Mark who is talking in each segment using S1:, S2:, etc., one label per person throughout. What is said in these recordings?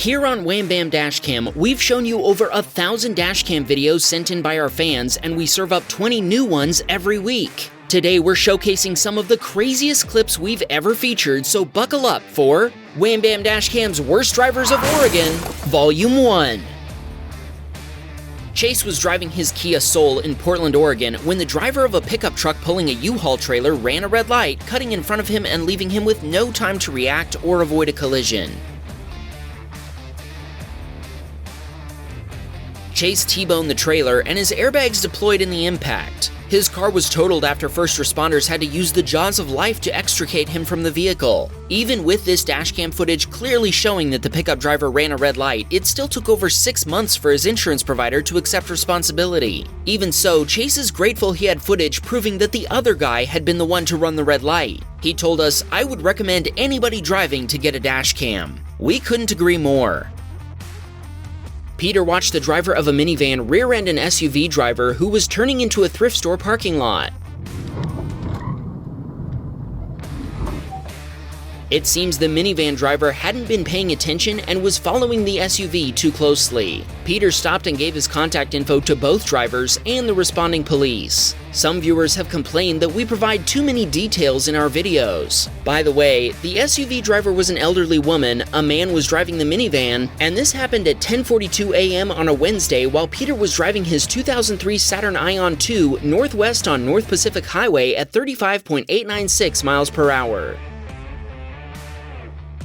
S1: Here on Wham Baam Dashcam, we've shown you over 1,000 dashcam videos sent in by our fans, and we serve up 20 new ones every week. Today we're showcasing some of the craziest clips we've ever featured, so buckle up for Wham Baam Dashcam's Worst Drivers of Oregon, Volume 1. Chase was driving his Kia Soul in Portland, Oregon, when the driver of a pickup truck pulling a U-Haul trailer ran a red light, cutting in front of him and leaving him with no time to react or avoid a collision. Chase T-boned the trailer and his airbags deployed in the impact. His car was totaled after first responders had to use the jaws of life to extricate him from the vehicle. Even with this dashcam footage clearly showing that the pickup driver ran a red light, it still took over 6 months for his insurance provider to accept responsibility. Even so, Chase is grateful he had footage proving that the other guy had been the one to run the red light. He told us, "I would recommend anybody driving to get a dashcam." We couldn't agree more. Peter watched the driver of a minivan rear-end an SUV driver who was turning into a thrift store parking lot. It seems the minivan driver hadn't been paying attention and was following the SUV too closely. Peter stopped and gave his contact info to both drivers and the responding police. Some viewers have complained that we provide too many details in our videos. By the way, the SUV driver was an elderly woman, a man was driving the minivan, and this happened at 10:42 a.m. on a Wednesday while Peter was driving his 2003 Saturn Ion 2 northwest on North Pacific Highway at 35.896 miles per hour.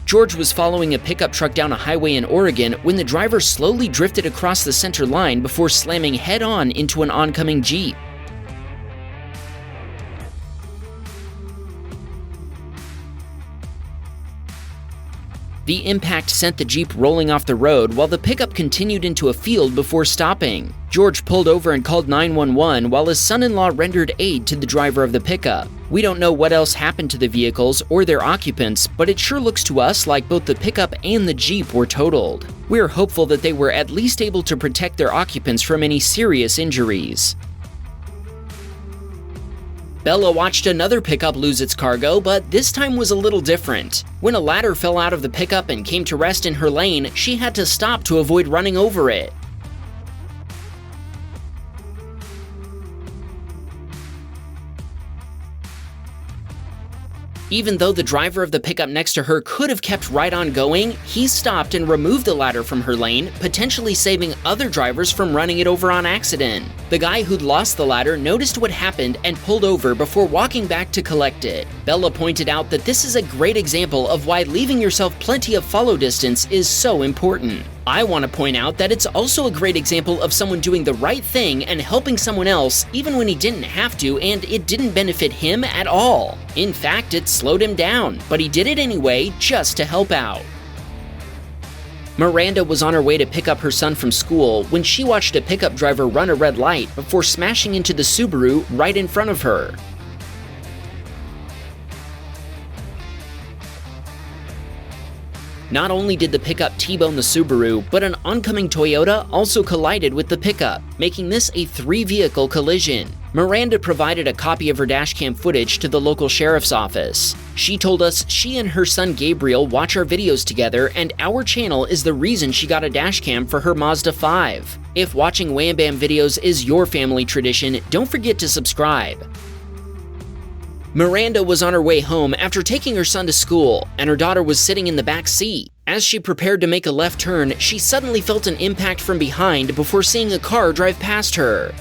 S1: George was following a pickup truck down a highway in Oregon when the driver slowly drifted across the center line before slamming head-on into an oncoming Jeep. The impact sent the Jeep rolling off the road while the pickup continued into a field before stopping. George pulled over and called 911 while his son-in-law rendered aid to the driver of the pickup. We don't know what else happened to the vehicles or their occupants, but it sure looks to us like both the pickup and the Jeep were totaled. We're hopeful that they were at least able to protect their occupants from any serious injuries. Bella watched another pickup lose its cargo, but this time was a little different. When a ladder fell out of the pickup and came to rest in her lane, she had to stop to avoid running over it. Even though the driver of the pickup next to her could have kept right on going, he stopped and removed the ladder from her lane, potentially saving other drivers from running it over on accident. The guy who'd lost the ladder noticed what happened and pulled over before walking back to collect it. Bella pointed out that this is a great example of why leaving yourself plenty of follow distance is so important. I want to point out that it's also a great example of someone doing the right thing and helping someone else even when he didn't have to and it didn't benefit him at all. In fact, it slowed him down, but he did it anyway just to help out. Miranda was on her way to pick up her son from school when she watched a pickup driver run a red light before smashing into the Subaru right in front of her. Not only did the pickup T-bone the Subaru, but an oncoming Toyota also collided with the pickup, making this a 3-vehicle collision. Miranda provided a copy of her dashcam footage to the local sheriff's office. She told us she and her son Gabriel watch our videos together and our channel is the reason she got a dashcam for her Mazda 5. If watching Wham Bam videos is your family tradition, don't forget to subscribe. Miranda was on her way home after taking her son to school, and her daughter was sitting in the back seat. As she prepared to make a left turn, she suddenly felt an impact from behind before seeing a car drive past her.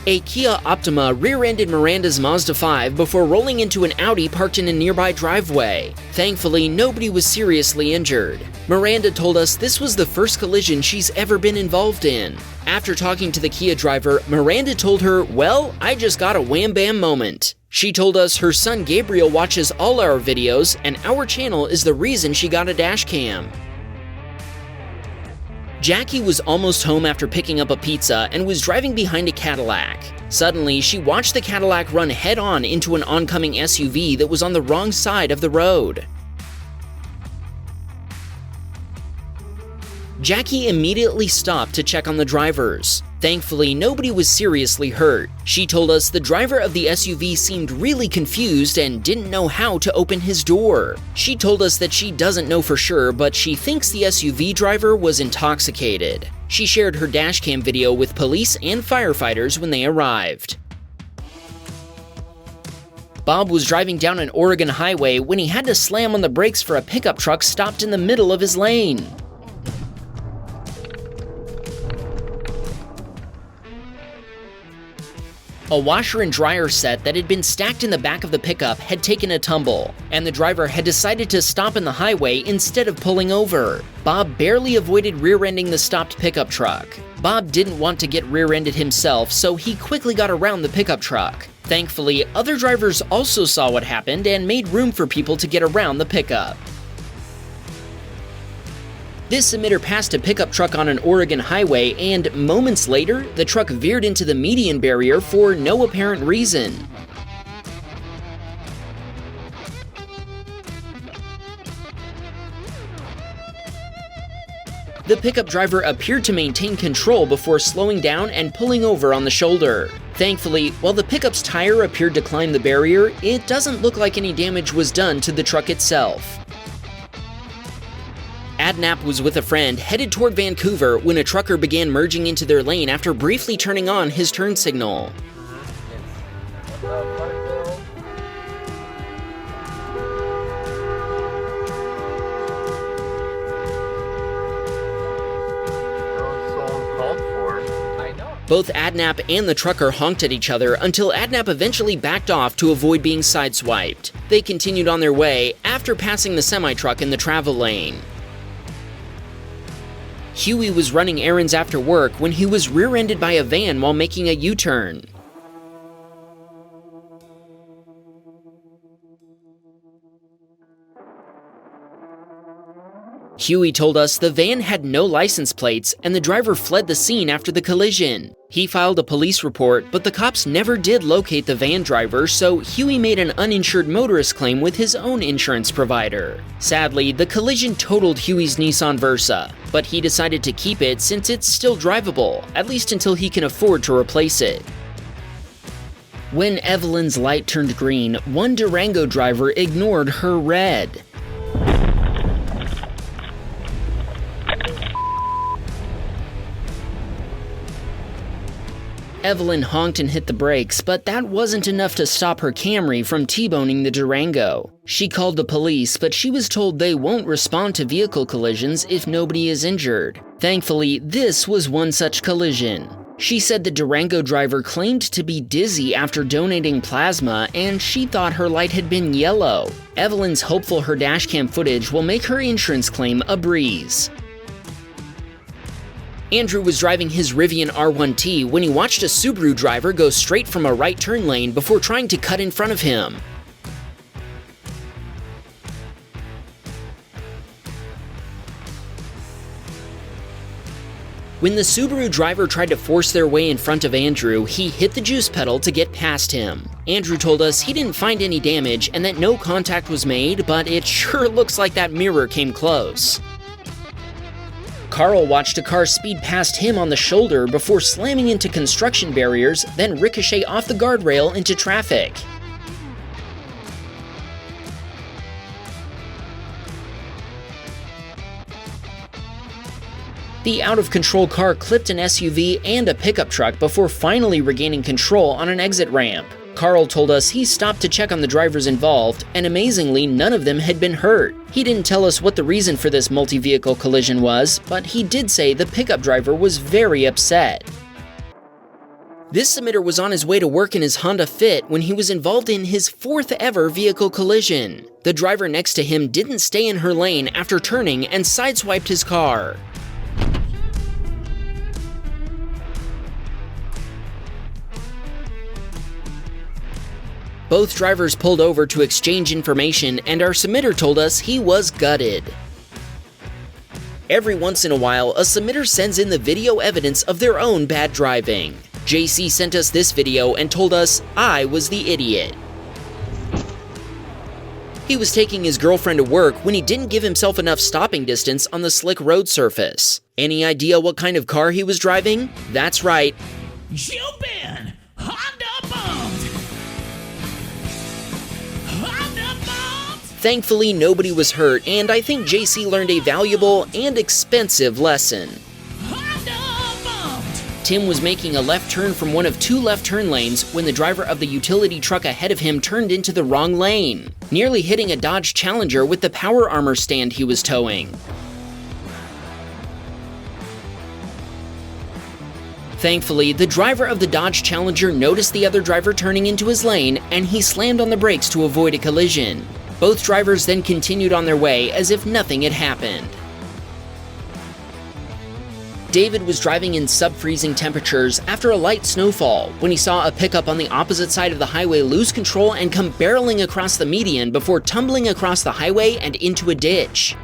S1: A Kia Optima rear-ended Miranda's Mazda 5 before rolling into an Audi parked in a nearby driveway. Thankfully, nobody was seriously injured. Miranda told us this was the first collision she's ever been involved in. After talking to the Kia driver, Miranda told her, "Well, I just got a wham bam moment." She told us her son Gabriel watches all our videos, and our channel is the reason she got a dashcam. Jackie was almost home after picking up a pizza and was driving behind a Cadillac. Suddenly, she watched the Cadillac run head-on into an oncoming SUV that was on the wrong side of the road. Jackie immediately stopped to check on the drivers. Thankfully, nobody was seriously hurt. She told us the driver of the SUV seemed really confused and didn't know how to open his door. She told us that she doesn't know for sure, but she thinks the SUV driver was intoxicated. She shared her dashcam video with police and firefighters when they arrived. Bob was driving down an Oregon highway when he had to slam on the brakes for a pickup truck stopped in the middle of his lane. A washer and dryer set that had been stacked in the back of the pickup had taken a tumble, and the driver had decided to stop in the highway instead of pulling over. Bob barely avoided rear-ending the stopped pickup truck. Bob didn't want to get rear-ended himself, so he quickly got around the pickup truck. Thankfully, other drivers also saw what happened and made room for people to get around the pickup. This emitter passed a pickup truck on an Oregon highway, and moments later, the truck veered into the median barrier for no apparent reason. The pickup driver appeared to maintain control before slowing down and pulling over on the shoulder. Thankfully, while the pickup's tire appeared to climb the barrier, it doesn't look like any damage was done to the truck itself. Adnap was with a friend headed toward Vancouver when a trucker began merging into their lane after briefly turning on his turn signal. Both Adnap and the trucker honked at each other until Adnap eventually backed off to avoid being sideswiped. They continued on their way after passing the semi-truck in the travel lane. Huey was running errands after work when he was rear-ended by a van while making a U-turn. Huey told us the van had no license plates and the driver fled the scene after the collision. He filed a police report, but the cops never did locate the van driver, so Huey made an uninsured motorist claim with his own insurance provider. Sadly, the collision totaled Huey's Nissan Versa, but he decided to keep it since it's still drivable, at least until he can afford to replace it. When Evelyn's light turned green, one Durango driver ignored her red. Evelyn honked and hit the brakes, but that wasn't enough to stop her Camry from T-boning the Durango. She called the police, but she was told they won't respond to vehicle collisions if nobody is injured. Thankfully, this was one such collision. She said the Durango driver claimed to be dizzy after donating plasma, and she thought her light had been yellow. Evelyn's hopeful her dashcam footage will make her insurance claim a breeze. Andrew was driving his Rivian R1T when he watched a Subaru driver go straight from a right turn lane before trying to cut in front of him. When the Subaru driver tried to force their way in front of Andrew, he hit the juice pedal to get past him. Andrew told us he didn't find any damage and that no contact was made, but it sure looks like that mirror came close. Carl watched a car speed past him on the shoulder before slamming into construction barriers, then ricochet off the guardrail into traffic. The out-of-control car clipped an SUV and a pickup truck before finally regaining control on an exit ramp. Carl told us he stopped to check on the drivers involved, and amazingly, none of them had been hurt. He didn't tell us what the reason for this multi-vehicle collision was, but he did say the pickup driver was very upset. This submitter was on his way to work in his Honda Fit when he was involved in his fourth ever vehicle collision. The driver next to him didn't stay in her lane after turning and sideswiped his car. Both drivers pulled over to exchange information, and our submitter told us he was gutted. Every once in a while, a submitter sends in the video evidence of their own bad driving. JC sent us this video and told us I was the idiot. He was taking his girlfriend to work when he didn't give himself enough stopping distance on the slick road surface. Any idea what kind of car he was driving? That's right.
S2: Jump in! Honda bombed! Honda bombed!
S1: Thankfully, nobody was hurt, and I think JC learned a valuable and expensive lesson.
S2: Honda bombed!
S1: Tim was making a left turn from one of two left turn lanes when the driver of the utility truck ahead of him turned into the wrong lane, nearly hitting a Dodge Challenger with the power armor stand he was towing. Thankfully, the driver of the Dodge Challenger noticed the other driver turning into his lane, and he slammed on the brakes to avoid a collision. Both drivers then continued on their way as if nothing had happened. David was driving in sub-freezing temperatures after a light snowfall when he saw a pickup on the opposite side of the highway lose control and come barreling across the median before tumbling across the highway and into a ditch.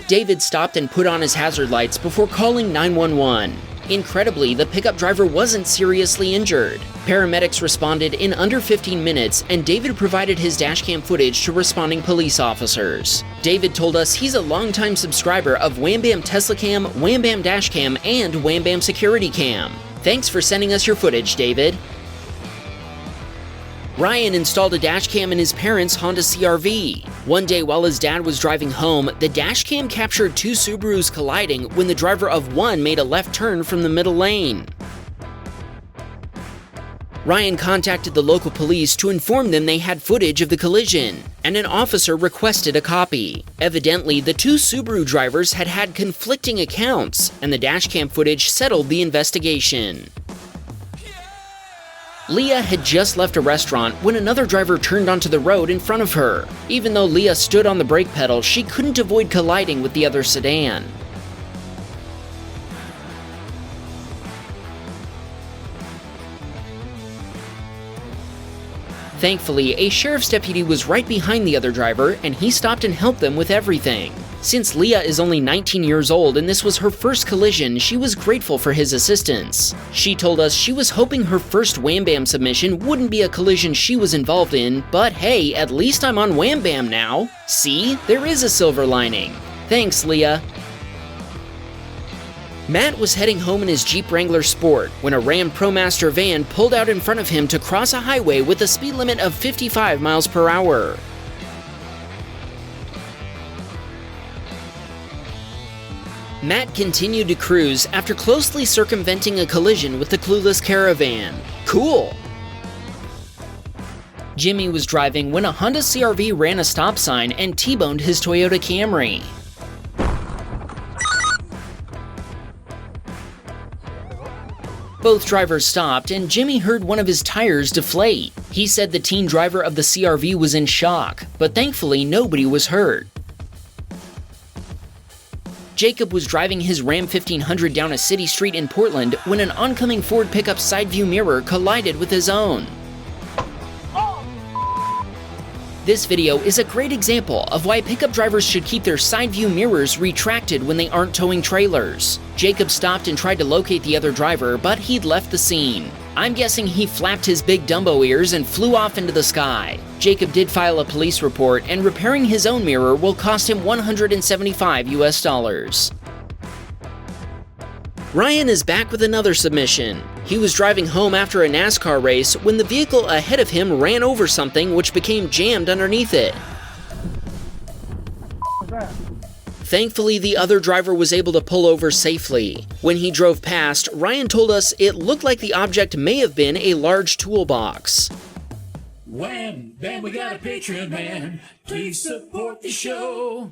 S1: David stopped and put on his hazard lights before calling 911. Incredibly, the pickup driver wasn't seriously injured. Paramedics responded in under 15 minutes, and David provided his dashcam footage to responding police officers. David told us he's a longtime subscriber of Wham Baam Tesla Cam, Wham Baam Dashcam, and Wham Baam Security Cam. Thanks for sending us your footage, David. Ryan installed a dashcam in his parents' Honda CR-V. One day while his dad was driving home, the dashcam captured two Subarus colliding when the driver of one made a left turn from the middle lane. Ryan contacted the local police to inform them they had footage of the collision, and an officer requested a copy. Evidently, the two Subaru drivers had had conflicting accounts, and the dashcam footage settled the investigation. Leah had just left a restaurant when another driver turned onto the road in front of her. Even though Leah stood on the brake pedal, she couldn't avoid colliding with the other sedan. Thankfully, a sheriff's deputy was right behind the other driver, and he stopped and helped them with everything. Since Leah is only 19 years old and this was her first collision, she was grateful for his assistance. She told us she was hoping her first Wham Bam submission wouldn't be a collision she was involved in, but hey, at least I'm on Wham Bam now. See, there is a silver lining. Thanks, Leah. Matt was heading home in his Jeep Wrangler Sport when a Ram ProMaster van pulled out in front of him to cross a highway with a speed limit of 55 miles per hour. Matt continued to cruise after closely circumventing a collision with the clueless caravan. Cool! Jimmy was driving when a Honda CR-V ran a stop sign and T-boned his Toyota Camry. Both drivers stopped, and Jimmy heard one of his tires deflate. He said the teen driver of the CR-V was in shock, but thankfully nobody was hurt. Jacob was driving his Ram 1500 down a city street in Portland when an oncoming Ford pickup side view mirror collided with his own. This video is a great example of why pickup drivers should keep their side view mirrors retracted when they aren't towing trailers. Jacob stopped and tried to locate the other driver, but he'd left the scene. I'm guessing he flapped his big Dumbo ears and flew off into the sky. Jacob did file a police report, and repairing his own mirror will cost him $175 US. Ryan is back with another submission. He was driving home after a NASCAR race when the vehicle ahead of him ran over something which became jammed underneath it. Thankfully, the other driver was able to pull over safely. When he drove past, Ryan told us it looked like the object may have been a large toolbox.
S2: Wham! Bam, we got a Patreon, man. Please support the show.